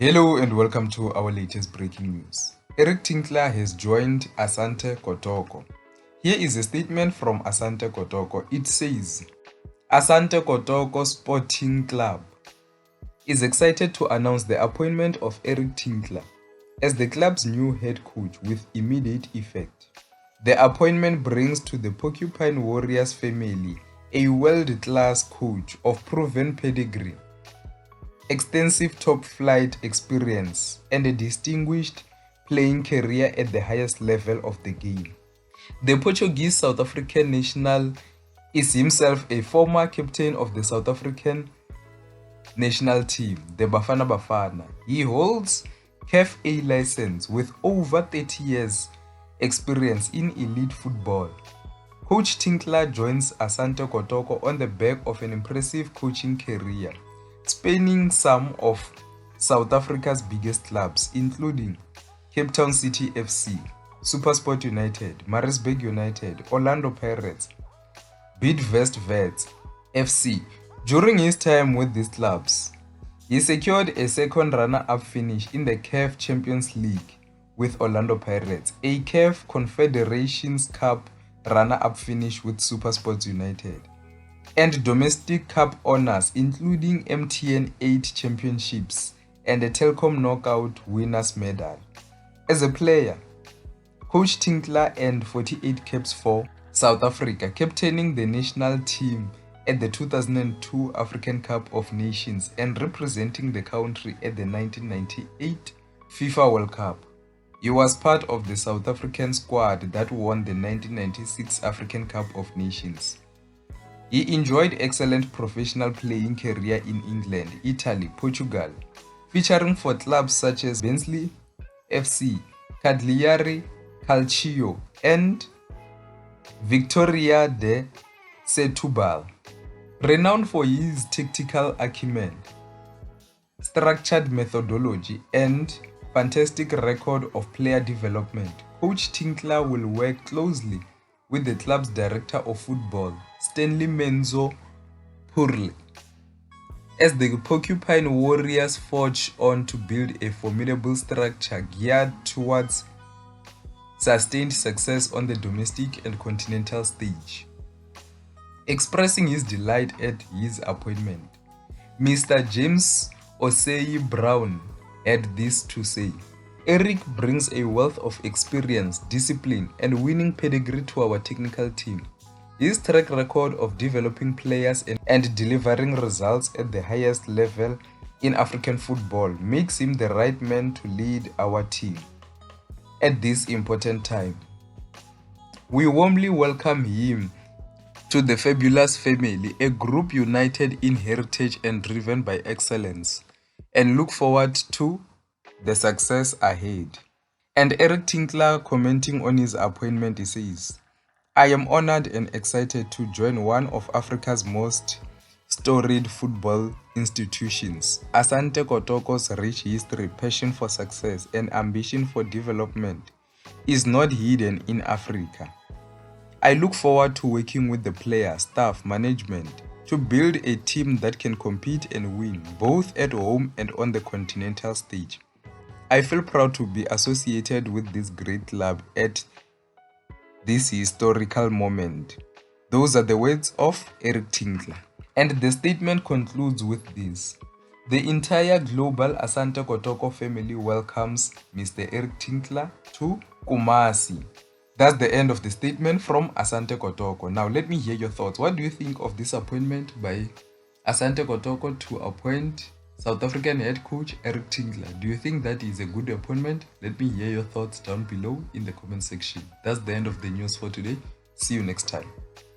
Hello and welcome to our latest breaking news. Eric Tinkler has joined Asante Kotoko. Here is a statement from Asante Kotoko. It says, Asante Kotoko Sporting Club is excited to announce the appointment of Eric Tinkler as the club's new head coach with immediate effect. The appointment brings to the Porcupine Warriors family a world-class coach of proven pedigree, extensive top-flight experience, and a distinguished playing career at the highest level of the game. The Portuguese South African national is himself a former captain of the South African national team, the Bafana Bafana. He holds CAF A license with over 30 years experience in elite football. Coach Tinkler joins Asante Kotoko on the back of an impressive coaching career, spanning some of South Africa's biggest clubs, including Cape Town City FC, SuperSport United, Maritzburg United, Orlando Pirates, Bidvest Wits FC. During his time with these clubs, he secured a second runner-up finish in the CAF Champions League with Orlando Pirates, a CAF Confederations Cup runner-up finish with SuperSport United, and domestic cup honors including MTN 8 championships and a Telkom Knockout winners medal. As a player, Coach Tinkler earned 48 caps for South Africa, captaining the national team at the 2002 African Cup of Nations and representing the country at the 1998 FIFA World Cup. He was part of the South African squad that won the 1996 African Cup of Nations. He enjoyed excellent professional playing career in England, Italy, Portugal, featuring for clubs such as Barnsley FC, Cagliari Calcio, and Victoria de Setúbal. Renowned for his tactical acumen, structured methodology, and fantastic record of player development, Coach Tinkler will work closely with the club's director of football, Stanley Menzo Purley, as the Porcupine Warriors forge on to build a formidable structure geared towards sustained success on the domestic and continental stage. Expressing his delight at his appointment, Mr. James Osei Brown had this to say: Eric brings a wealth of experience, discipline, and winning pedigree to our technical team. His track record of developing players and delivering results at the highest level in African football makes him the right man to lead our team at this important time. We warmly welcome him to the fabulous family, a group united in heritage and driven by excellence, and look forward to the success ahead. And Eric Tinkler, commenting on his appointment, he says, I am honored and excited to join one of Africa's most storied football institutions. Asante Kotoko's rich history, passion for success, and ambition for development is not hidden in Africa. I look forward to working with the players, staff, management to build a team that can compete and win, both at home and on the continental stage. I feel proud to be associated with this great club at this historical moment. Those are the words of Eric Tinkler. And the statement concludes with this: the entire global Asante Kotoko family welcomes Mr. Eric Tinkler to Kumasi. That's the end of the statement from Asante Kotoko. Now let me hear your thoughts. What do you think of this appointment by Asante Kotoko to appoint South African head coach Eric Tinkler? Do you think that is a good appointment? Let me hear your thoughts down below in the comment section. That's the end of the news for today. See you next time.